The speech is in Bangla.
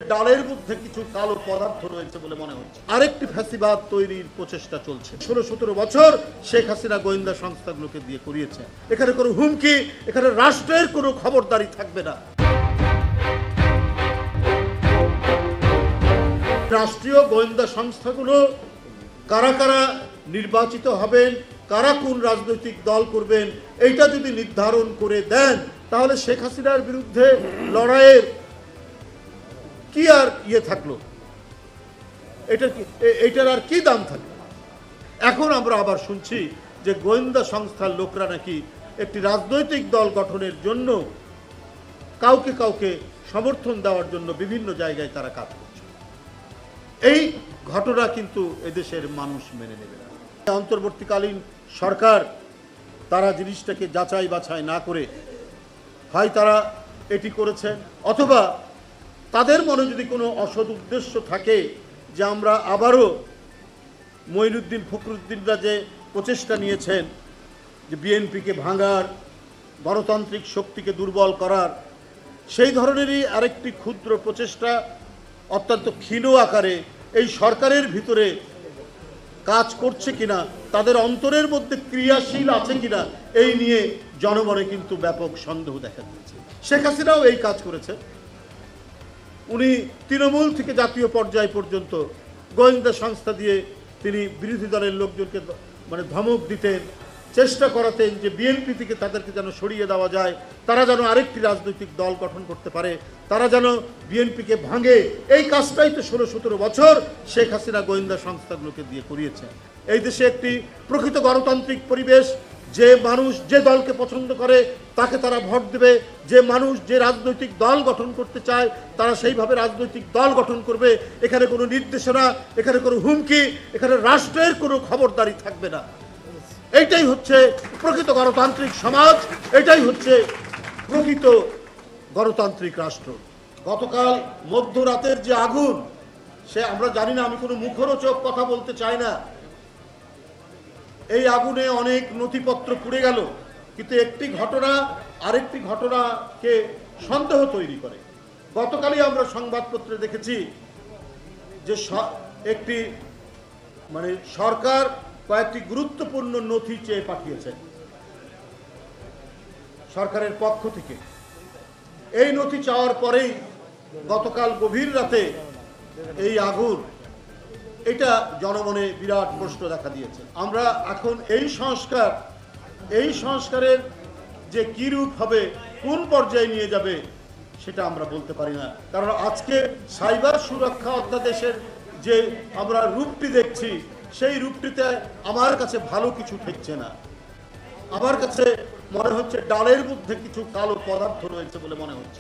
ডালের মধ্যে কিছু কালো পদার্থ রয়েছে বলে মনে হচ্ছে। আরেকটি ফ্যাসিবাদ তৈরির প্রচেষ্টা চলছে। 16-17 বছর শেখ হাসিনা গোয়েন্দা সংস্থাগুলোকে দিয়ে করিয়েছে। এখানে কোনো হুমকি, এখানে রাষ্ট্রের কোনো খবরদারি থাকবে না। রাষ্ট্রীয় গোয়েন্দা সংস্থাগুলো কারা কারা নির্বাচিত হবেন, কারা কোন রাজনৈতিক দল করবেন, এইটা যদি নির্ধারণ করে দেন তাহলে শেখ হাসিনার বিরুদ্ধে লড়াইয়ের কি আর থাকলো, এটার আর কি দাম থাকলো। এখন আমরা আবার শুনছি যে গোয়েন্দা সংস্থার লোকরা নাকি একটি রাজনৈতিক দল গঠনের জন্য কাউকে কাউকে সমর্থন দেওয়ার জন্য বিভিন্ন জায়গায় তারা কাজ করছে। এই ঘটনা কিন্তু এদেশের মানুষ মেনে নেবে না। অন্তর্বর্তীকালীন সরকার তারা জিনিসটাকে যাচাই বাছাই না করে হয় তারা এটি করেছেন, অথবা তাদের মনে যদি কোনো অসৎ উদ্দেশ্য থাকে যে আমরা আবারও মঈনুদ্দিন ফখরুদ্দিনরা যে প্রচেষ্টা নিয়েছেন যে বিএনপিকে ভাঙার, গণতান্ত্রিক শক্তিকে দুর্বল করার, সেই ধরনেরই আরেকটি ক্ষুদ্র প্রচেষ্টা অত্যন্ত ক্ষীণ আকারে এই সরকারের ভিতরে কাজ করছে কিনা, তাদের অন্তরের মধ্যে ক্রিয়াশীল আছে কিনা, এই নিয়ে জনমনে কিন্তু ব্যাপক সন্দেহ দেখা দিয়েছে। শেখ হাসিনাও এই কাজ করেছে। উনি তৃণমূল থেকে জাতীয় পর্যায় পর্যন্ত গোয়েন্দা সংস্থা দিয়ে তিনি বিরোধী দলের লোকজনকে ধমক দিতেন, চেষ্টা করাতেন যে বিএনপি থেকে তাদেরকে যেন সরিয়ে দেওয়া যায়, তারা যেন আরেকটি রাজনৈতিক দল গঠন করতে পারে, তারা যেন বিএনপিকে ভাঙে। এই কাজটাই তো 16-17 বছর শেখ হাসিনা গোয়েন্দা সংস্থাগুলোকে দিয়ে করিয়েছেন। এই দেশে একটি প্রকৃত গণতান্ত্রিক পরিবেশ, যে মানুষ যে দলকে পছন্দ করে তাকে তারা ভোট দেবে, যে মানুষ যে রাজনৈতিক দল গঠন করতে চায় তারা সেইভাবে রাজনৈতিক দল গঠন করবে। এখানে কোনো নির্দেশনা, এখানে কোনো হুমকি, এখানে রাষ্ট্রের কোনো খবরদারি থাকবে না। এইটাই হচ্ছে প্রকৃত গণতান্ত্রিক সমাজ, এটাই হচ্ছে প্রকৃত গণতান্ত্রিক রাষ্ট্র। গতকাল মধ্যরাতের যে আগুন, সে আমরা জানি না, আমি কোনো মুখরোচক কথা বলতে চাই না। এই আগুনে অনেক নথিপত্র পুড়ে গেল, কিন্তু একটি ঘটনা আরেকটি ঘটনাকে সন্দেহ তৈরি করে। গতকালই আমরা সংবাদপত্রে দেখেছি যে একটি সরকার কয়েকটি গুরুত্বপূর্ণ নথি চেয়ে পাঠিয়েছে সরকারের পক্ষ থেকে। এই নথি চাওয়ার পরেই গতকাল গভীর রাতে এই আগুন, এটা জনমনে বিরাট প্রশ্ন দেখা দিয়েছে। আমরা এখন এই সংস্কারের যে কি রূপ হবে, কোন পর্যায়ে নিয়ে যাবে, সেটা আমরা বলতে পারি না। কারণ আজকে সাইবার সুরক্ষা অধ্যাদেশের যে আমরা রূপটি দেখছি, সেই রূপটিতে আমার কাছে ভালো কিছু ঠেকছে না। আমার কাছে মনে হচ্ছে ডালের মধ্যে কিছু কালো পদার্থ রয়েছে বলে মনে হচ্ছে।